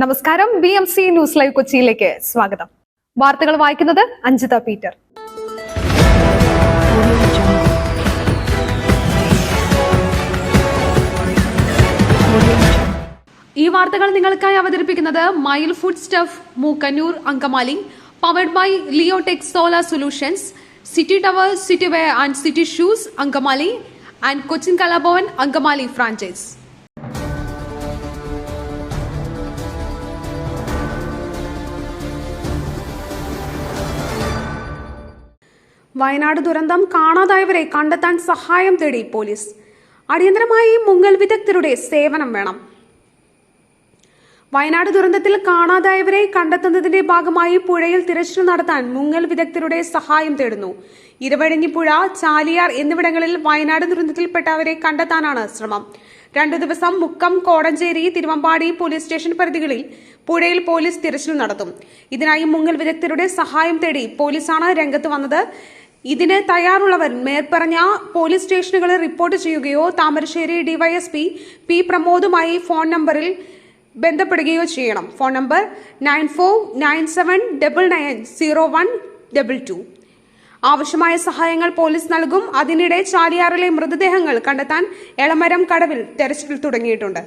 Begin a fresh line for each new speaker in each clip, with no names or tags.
നമസ്കാരം. BMC news live കൊച്ചിയിലേക്ക് സ്വാഗതം. വാർത്തകൾ വായിക്കുന്നത് അഞ്ജിത പീറ്റർ. ഈ വാർത്തകൾ നിങ്ങൾക്കായി അവതരിപ്പിക്കുന്നത് mile food stuff Mookkannoor Angamaly, powered by Leotech solar solutions, city tower, city wear and city shoes Angamaly and Cochin Kalabhavan Angamaly franchise. Wayanad ദുരന്തം കാണാതായവരെ കണ്ടെത്താൻ സഹായം തേടി പോലീസ്. അടിയന്തരമായി മുങ്ങൽ വിദഗ്ധരുടെ സേവനം വേണം. വയനാട് ദുരന്തത്തിൽ കാണാതായവരെ കണ്ടെത്തുന്നതിന്റെ ഭാഗമായി പുഴയിൽ തിരച്ചിൽ നടത്താൻ മുങ്ങൽ വിദഗ്ധരുടെ സഹായം തേടുന്നു. ഇരുവഴിഞ്ഞിപ്പുഴ, ചാലിയാർ എന്നിവിടങ്ങളിൽ വയനാട് ദുരന്തത്തിൽപ്പെട്ടവരെ കണ്ടെത്താനാണ് ശ്രമം. 2 ദിവസം മുക്കം, കോടഞ്ചേരി, തിരുവമ്പാടി പോലീസ് സ്റ്റേഷൻ പരിധികളിൽ പുഴയിൽ പോലീസ് തിരച്ചിൽ നടത്തും. ഇതിനായി മുങ്ങൽ വിദഗ്ധരുടെ സഹായം തേടി പോലീസാണ് രംഗത്ത് വന്നത്. ഇതിന് തയ്യാറുള്ളവർ മേൽപ്പറഞ്ഞ പോലീസ് സ്റ്റേഷനുകളിൽ റിപ്പോർട്ട് ചെയ്യുകയോ താമരശ്ശേരി DYSP P പ്രമോദുമായി ഫോൺ നമ്പറിൽ ബന്ധപ്പെടുകയോ ചെയ്യണം. Phone number 9497990122. ആവശ്യമായ സഹായങ്ങൾ പോലീസ് നൽകും. അതിനിടെ ചാലിയാറിലെ മൃതദേഹങ്ങൾ കണ്ടെത്താൻ എളമരം കടവിൽ തെരച്ചിൽ തുടങ്ങിയിട്ടുണ്ട്.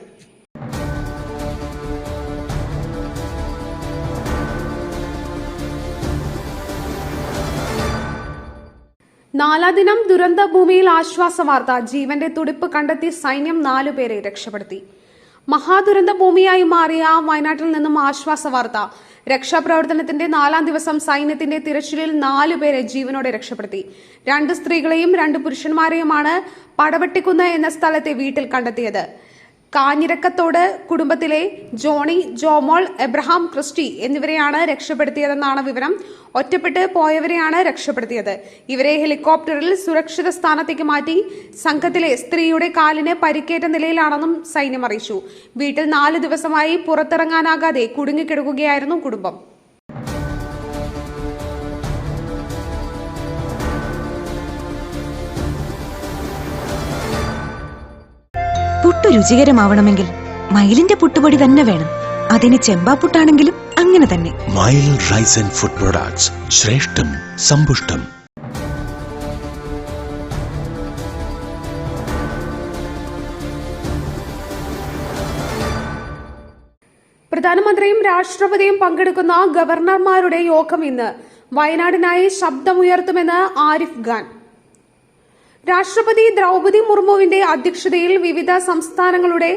നാലാം ദിനം ദുരന്ത ഭൂമിയിൽ ആശ്വാസ വാർത്ത. ജീവന്റെ തുടിപ്പ് കണ്ടെത്തി സൈന്യം 4 പേരെ രക്ഷപ്പെടുത്തി. മഹാദുരന്ത ഭൂമിയായി മാറിയ വയനാട്ടിൽ നിന്നും ആശ്വാസ വാർത്ത. രക്ഷാപ്രവർത്തനത്തിന്റെ 4ാം ദിവസം സൈന്യത്തിന്റെ തിരച്ചിലിൽ 4 പേരെ ജീവനോടെ രക്ഷപ്പെടുത്തി. 2 സ്ത്രീകളെയും 2 പുരുഷന്മാരെയുമാണ് പടവെട്ടിക്കുന്ന് എന്ന സ്ഥലത്തെ വീട്ടിൽ കണ്ടെത്തിയത്. കാഞ്ഞിരക്കത്തോട് കുടുംബത്തിലെ ജോണി, ജോമോൾ, എബ്രഹാം, ക്രിസ്റ്റി എന്നിവരെയാണ് രക്ഷപ്പെടുത്തിയതെന്നാണ് വിവരം. ഒറ്റപ്പെട്ട് പോയവരെയാണ് രക്ഷപ്പെടുത്തിയത്. ഇവരെ ഹെലികോപ്റ്ററിൽ സുരക്ഷിത സ്ഥാനത്തേക്ക് മാറ്റി. സംഘത്തിലെ സ്ത്രീയുടെ കാലിന് പരിക്കേറ്റ നിലയിലാണെന്നും സൈന്യം അറിയിച്ചു. വീട്ടിൽ 4 ദിവസമായി പുറത്തിറങ്ങാനാകാതെ കുടുങ്ങിക്കിടക്കുകയായിരുന്നു കുടുംബം.
പുട്ടു രുചികരമാവണമെങ്കിൽ മയിലിന്റെ പുട്ടുപൊടി തന്നെ വേണം. അതിന് ചെമ്പാപ്പുട്ടാണെങ്കിലും അങ്ങനെ തന്നെ.
മയിൽ റൈസ് ആൻഡ് ഫുഡ് പ്രൊഡക്ട്സ്, ശ്രേഷ്ഠം സമ്പുഷ്ടം.
പ്രധാനമന്ത്രിയും രാഷ്ട്രപതിയും പങ്കെടുക്കുന്ന ഗവർണർമാരുടെ യോഗം ഇന്ന്. വയനാടിനായി ശബ്ദമുയർത്തുമെന്ന് ആരിഫ് ഖാൻ. രാഷ്ട്രപതി ദ്രൗപദി മുർമുവിന്റെ അധ്യക്ഷതയിൽ വിവിധ സംസ്ഥാനങ്ങളുടെ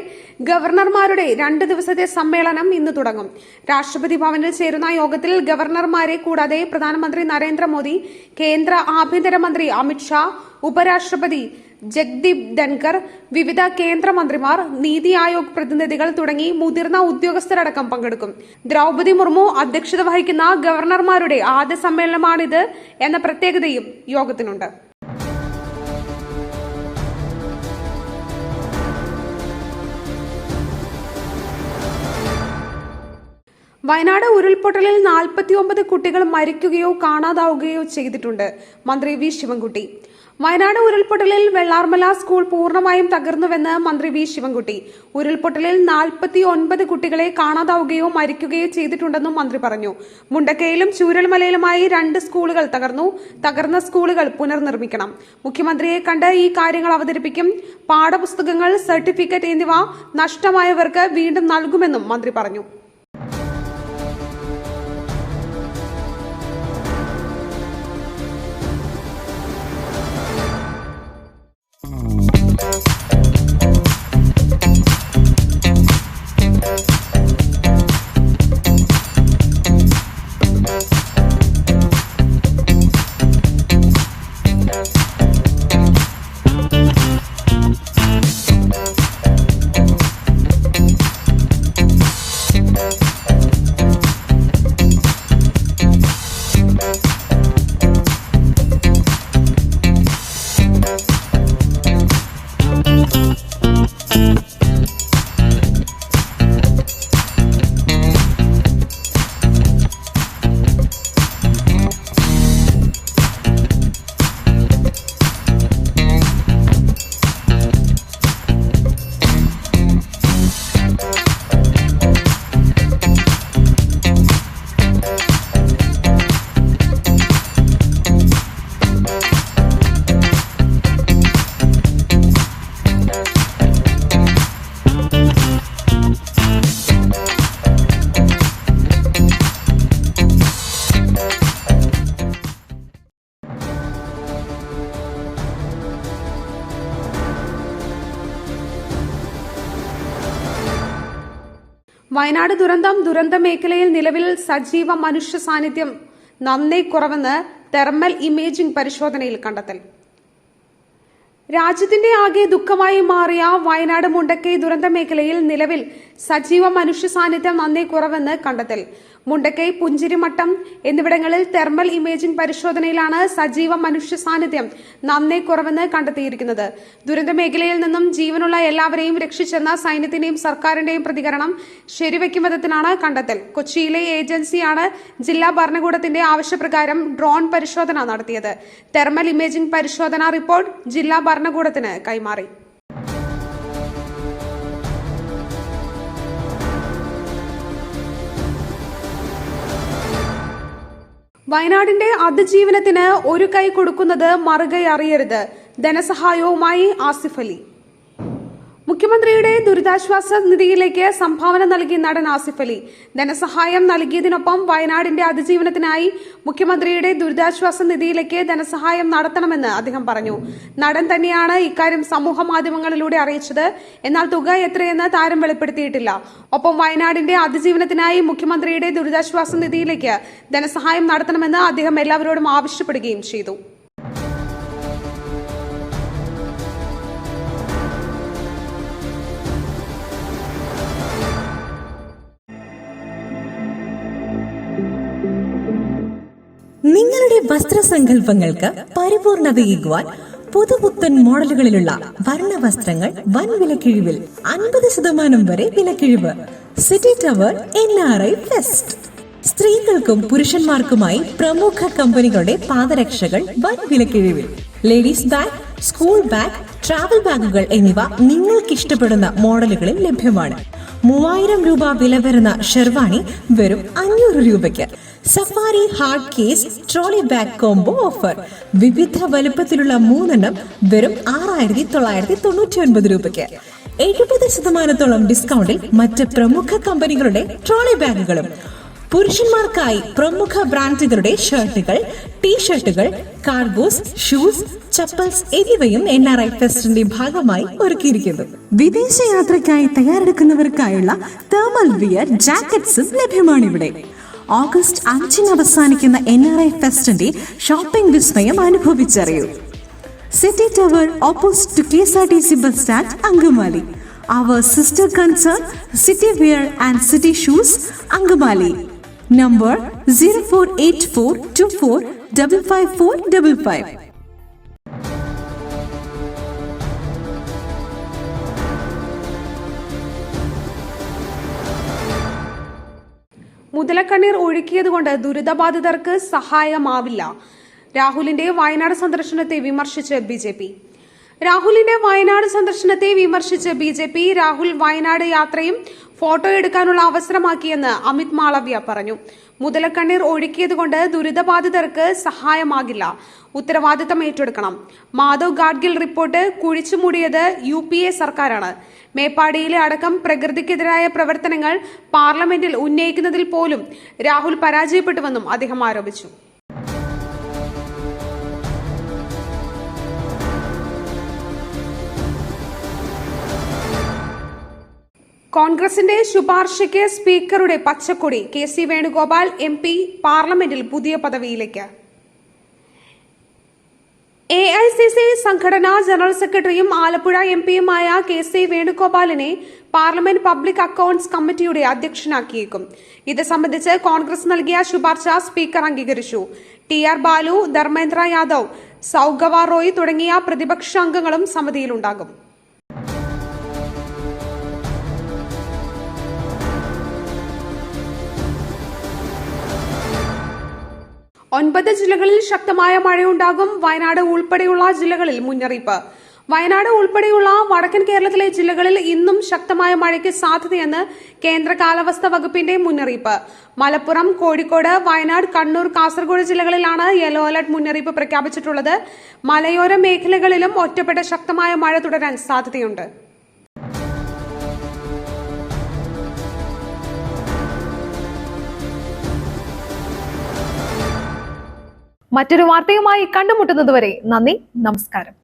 ഗവർണർമാരുടെ 2 ദിവസത്തെ സമ്മേളനം ഇന്ന് തുടങ്ങും. രാഷ്ട്രപതി ഭവനിൽ ചേരുന്ന യോഗത്തിൽ ഗവർണർമാരെ കൂടാതെ പ്രധാനമന്ത്രി നരേന്ദ്രമോദി, കേന്ദ്ര ആഭ്യന്തരമന്ത്രി അമിത്ഷാ, ഉപരാഷ്ട്രപതി ജഗ്ദീപ് ധൻകർ, വിവിധ കേന്ദ്രമന്ത്രിമാർ, നീതി ആയോഗ് പ്രതിനിധികൾ തുടങ്ങി മുതിർന്ന ഉദ്യോഗസ്ഥരടക്കം പങ്കെടുക്കും. ദ്രൗപദി മുർമു അധ്യക്ഷത വഹിക്കുന്ന ഗവർണർമാരുടെ ആദ്യ സമ്മേളനമാണിത് എന്ന പ്രത്യേകതയും യോഗത്തിനുണ്ട്. വയനാട് ഉരുൾപൊട്ടലിൽ 49 കുട്ടികൾ മരിക്കുകയോ കാണാതാവുകയോ ചെയ്തിട്ടുണ്ട്. മന്ത്രി V ശിവൻകുട്ടി. വയനാട് ഉരുൾപൊട്ടലിൽ വെള്ളാർമല സ്കൂൾ പൂർണ്ണമായും തകർന്നുവെന്ന് മന്ത്രി V ശിവൻകുട്ടി. ഉരുൾപൊട്ടലിൽ 49 കുട്ടികളെ കാണാതാവുകയോ മരിക്കുകയോ ചെയ്തിട്ടുണ്ടെന്നും മന്ത്രി പറഞ്ഞു. മുണ്ടക്കയിലും ചൂരൽമലയിലുമായി 2 സ്കൂളുകൾ തകർന്നു. തകർന്ന സ്കൂളുകൾ പുനർനിർമ്മിക്കണം. മുഖ്യമന്ത്രിയെ കണ്ട് ഈ കാര്യങ്ങൾ അവതരിപ്പിക്കും. പാഠപുസ്തകങ്ങൾ, സർട്ടിഫിക്കറ്റ് എന്നിവ നഷ്ടമായവർക്ക് വീണ്ടും നൽകുമെന്നും മന്ത്രി പറഞ്ഞു. വയനാട് ദുരന്ത മേഖലയിൽ നിലവിൽ സജീവ മനുഷ്യ സാന്നിധ്യം നന്നേ കുറവെന്ന് തെർമൽ ഇമേജിംഗ് പരിശോധനയിൽ കണ്ടെത്തൽ. രാജ്യത്തിന്റെ ആകെ ദുഃഖമായി മാറിയ വയനാട് മുണ്ടക്കൈ ദുരന്ത മേഖലയിൽ നിലവിൽ സജീവ മനുഷ്യ സാന്നിധ്യം നന്നേ കുറവെന്ന് കണ്ടെത്തൽ. മുണ്ടക്കൈ, പുഞ്ചിരിമട്ടം എന്നിവിടങ്ങളിൽ തെർമൽ ഇമേജിംഗ് പരിശോധനയിലാണ് സജീവ മനുഷ്യ സാന്നിധ്യം നന്നേ കുറവെന്ന് കണ്ടെത്തിയിരിക്കുന്നത്. ദുരന്ത മേഖലയിൽ നിന്നും ജീവനുള്ള എല്ലാവരെയും രക്ഷിച്ചെന്ന സൈന്യത്തിന്റെയും സർക്കാരിന്റെയും പ്രതികരണം ശരിവെക്കും വിധത്തിലാണ് കണ്ടെത്തൽ. കൊച്ചിയിലെ ഏജൻസിയാണ് ജില്ലാ ഭരണകൂടത്തിന്റെ ആവശ്യപ്രകാരം ഡ്രോൺ പരിശോധന നടത്തിയത്. തെർമൽ ഇമേജിംഗ് പരിശോധനാ റിപ്പോർട്ട് ജില്ലാ ഭരണകൂടത്തിന് കൈമാറി. വയനാടിന്റെ അതിജീവനത്തിന് ഒരു കൈ കൊടുക്കുന്നത് മറുകൈ അറിയരുത്. ധനസഹായവുമായി ആസിഫ് അലി. മുഖ്യമന്ത്രിയുടെ ദുരിതാശ്വാസ നിധിയിലേക്ക് സംഭാവന നൽകി നടൻ ആസിഫ് അലി. ധനസഹായം നൽകിയതിനൊപ്പം വയനാടിന്റെ അതിജീവനത്തിനായി മുഖ്യമന്ത്രിയുടെ ദുരിതാശ്വാസ നിധിയിലേക്ക് ധനസഹായം നടത്തണമെന്ന് അദ്ദേഹം പറഞ്ഞു. നടൻ തന്നെയാണ് ഇക്കാര്യം സമൂഹ മാധ്യമങ്ങളിലൂടെ അറിയിച്ചത്. എന്നാൽ തുക എത്രയെന്ന് താരം വെളിപ്പെടുത്തിയിട്ടില്ല. ഒപ്പം വയനാടിന്റെ അതിജീവനത്തിനായി മുഖ്യമന്ത്രിയുടെ ദുരിതാശ്വാസ നിധിയിലേക്ക് ധനസഹായം നടത്തണമെന്ന് അദ്ദേഹം എല്ലാവരോടും ആവശ്യപ്പെടുകയും ചെയ്തു.
നിങ്ങളുടെ വസ്ത്രസങ്കല്പങ്ങൾക്ക് പരിപൂർണതയേകുവാൻ പുതുപുത്തൻ മോഡലുകളിലുള്ള വർണ്ണവസ്ത്രങ്ങൾ വൻ വിലക്കിഴിവിൽ 50% വരെ വിലക്കിഴിവ്. City tower NRI fest. സ്ത്രീകൾക്കും പുരുഷന്മാർക്കുമായി പ്രമുഖ കമ്പനികളുടെ പാദരക്ഷകൾ വൻ വിലക്കിഴിവിൽ. Ladies bag, school bag, travel ബാഗുകൾ എന്നിവ നിങ്ങൾക്ക് ഇഷ്ടപ്പെടുന്ന മോഡലുകളിൽ ലഭ്യമാണ്. 3000 രൂപ വില വരുന്ന ഷെർവാണി വെറും 500 രൂപയ്ക്ക്. Safari hard case trolley bag combo offer. വിവിധ വലുപ്പത്തിലുള്ള 3 എണ്ണം വെറും 6999 രൂപയ്ക്ക്. 70% ഡിസ്കൗണ്ടിൽ മറ്റ് പ്രമുഖ കമ്പനികളുടെ ട്രോളി ബാഗുകളും. പുരുഷന്മാർക്കായി പ്രമുഖ ബ്രാൻഡുകളുടെ ഷർട്ടുകൾ, ടീഷർട്ടുകൾ, കാർഗോസ്, ഷൂസ്, ചപ്പൽസ് എന്നിവയും NRI ഫെസ്റ്റിന്റെ ഭാഗമായി ഒരുക്കിയിരിക്കുന്നു. വിദേശയാത്രയ്ക്കായി തയ്യാറെടുക്കുന്നവർക്കായുള്ള തെർമൽ വിയർ ജാക്കറ്റ്സും ലഭ്യമാണിവിടെ. ഓഗസ്റ്റ് 5 അവസാനിക്കുന്ന NRI ഫെസ്റ്റിന്റെ ഷോപ്പിംഗ് വിസ്മയം അനുഭവിച്ചറിയൂ. City tower opposite to KSRTC bus stand, Angamaly. Our sister concern, City Wear and City Shoes, Angamali. Number 048424555555.
മുതലക്കണ്ണീർ ഒഴുക്കിയതുകൊണ്ട് ദുരിതബാധിതർക്ക് സഹായമാവില്ല. രാഹുലിന്റെ വയനാട് സന്ദർശനത്തെ വിമർശിച്ച് BJP. രാഹുലിന്റെ വയനാട് സന്ദർശനത്തെ വിമർശിച്ച് BJP രാഹുൽ വയനാട് യാത്രയും ഫോട്ടോ എടുക്കാനുള്ള അവസരമാക്കിയെന്ന് അമിത് മാളവ്യ പറഞ്ഞു. മുതലക്കണ്ണീർ ഒഴുക്കിയതുകൊണ്ട് ദുരിതബാധിതർക്ക് സഹായമാകില്ല. ഉത്തരവാദിത്തം ഏറ്റെടുക്കണം. മാധവ് ഗാഡ്ഗിൽ റിപ്പോർട്ട് കുഴിച്ചുമൂടിയത് UPA സർക്കാരാണ്. മേപ്പാടിയിലെ അടക്കം പ്രകൃതിക്കെതിരായ പ്രവർത്തനങ്ങൾ പാർലമെന്റിൽ ഉന്നയിക്കുന്നതിൽ പോലും രാഹുൽ പരാജയപ്പെട്ടുവെന്നും അദ്ദേഹം ആരോപിച്ചു. കോൺഗ്രസിന്റെ ശുപാർശയ്ക്ക് സ്പീക്കറുടെ പച്ചക്കൊടി. KC വേണുഗോപാൽ MP പാർലമെന്റിൽ പുതിയ പദവിയിലേക്ക്. AICC സംഘടനാ ജനറൽ സെക്രട്ടറിയും ആലപ്പുഴ MPയുമായ KC വേണുഗോപാലിനെ പാർലമെന്റ് പബ്ലിക് അക്കൌണ്ട്സ് കമ്മിറ്റിയുടെ അധ്യക്ഷനാക്കിയേക്കും. ഇത് സംബന്ധിച്ച് കോൺഗ്രസ് നൽകിയ ശുപാർശ സ്പീക്കർ അംഗീകരിച്ചു. TR ബാലു, ധർമ്മേന്ദ്ര യാദവ്, സൗഗവ റോയ് തുടങ്ങിയ പ്രതിപക്ഷ അംഗങ്ങളും സമിതിയിലുണ്ടാകും. ഒൻപത് ജില്ലകളിൽ ശക്തമായ മഴയുണ്ടാകും. വയനാട് ഉൾപ്പെടെയുള്ള ജില്ലകളിൽ മുന്നറിയിപ്പ്. വയനാട് ഉൾപ്പെടെയുള്ള വടക്കൻ കേരളത്തിലെ ജില്ലകളിൽ ഇന്നും ശക്തമായ മഴയ്ക്ക് സാധ്യതയെന്ന് കേന്ദ്ര കാലാവസ്ഥാ വകുപ്പിന്റെ മുന്നറിയിപ്പ്. മലപ്പുറം, കോഴിക്കോട്, വയനാട്, കണ്ണൂർ, കാസർഗോഡ് ജില്ലകളിലാണ് യെല്ലോ അലർട്ട് മുന്നറിയിപ്പ് പ്രഖ്യാപിച്ചിട്ടുള്ളത്. മലയോര മേഖലകളിലും ഒറ്റപ്പെട്ട ശക്തമായ മഴ തുടരാൻ സാധ്യതയുണ്ട്.
മറ്റൊരു വാർത്തയുമായി കണ്ടുമുട്ടുന്നതുവരെ നന്ദി, നമസ്കാരം.